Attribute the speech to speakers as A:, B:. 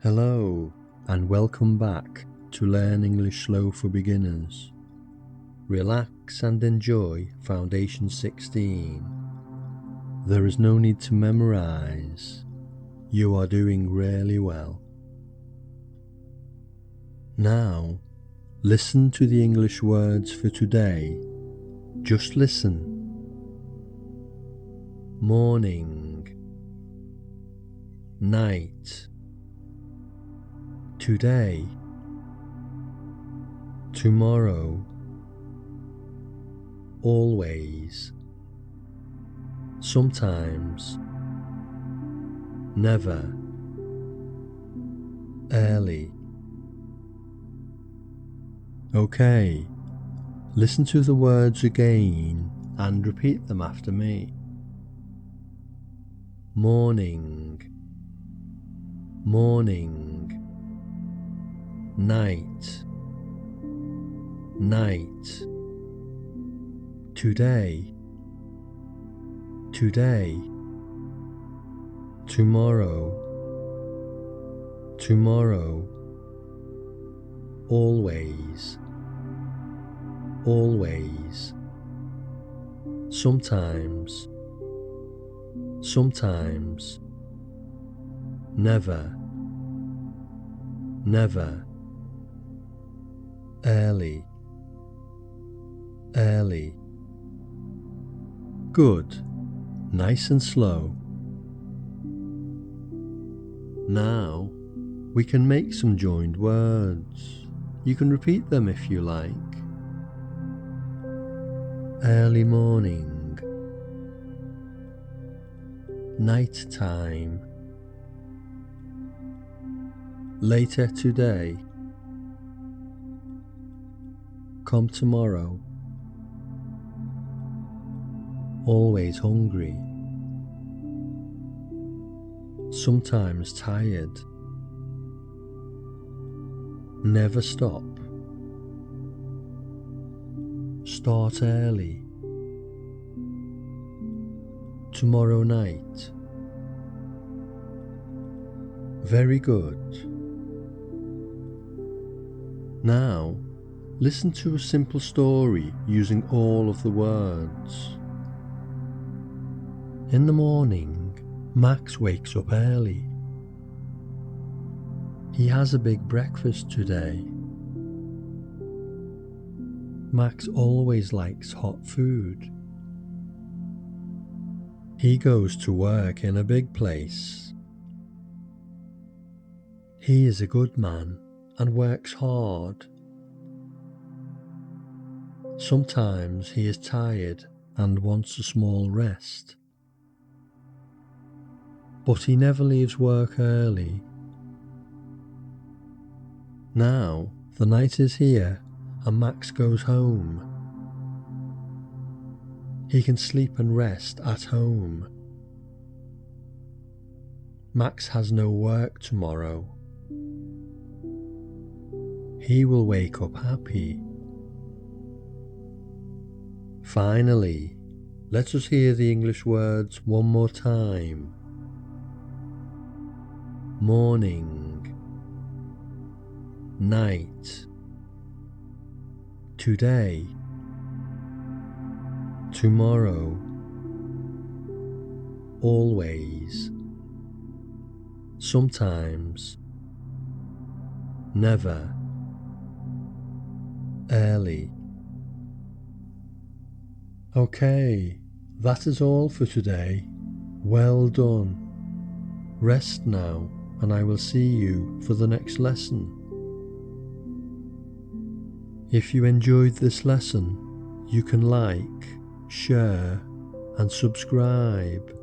A: Hello and welcome back to Learn English Slow for Beginners. Relax and enjoy Foundation 16. There is no need to memorize. You are doing really well. Now, listen to the English words for today. Just listen. Morning, night, today, tomorrow, always, sometimes, never, early. Okay, listen to the words again and repeat them after me. Morning, morning, night, night, today, today, tomorrow, tomorrow, always, always, sometimes, sometimes, never, never, early, early. Good, nice and slow. Now we can make some joined words. You can repeat them if you like. Early morning, night time, later today, come tomorrow, always hungry, sometimes tired, never stop, start early, tomorrow night. Very good. Now, listen to a simple story using all of the words. In the morning, Max wakes up early. He has a big breakfast today. Max always likes hot food. He goes to work in a big place. He is a good man and works hard. Sometimes he is tired and wants a small rest. But he never leaves work early. Now the night is here and Max goes home. He can sleep and rest at home. Max has no work tomorrow. He will wake up happy. Finally, let us hear the English words one more time. Morning, night, today, tomorrow, always, sometimes, never, early. Okay, that is all for today. Well done. Rest now, and I will see you for the next lesson. If you enjoyed this lesson, you can like, share, and subscribe.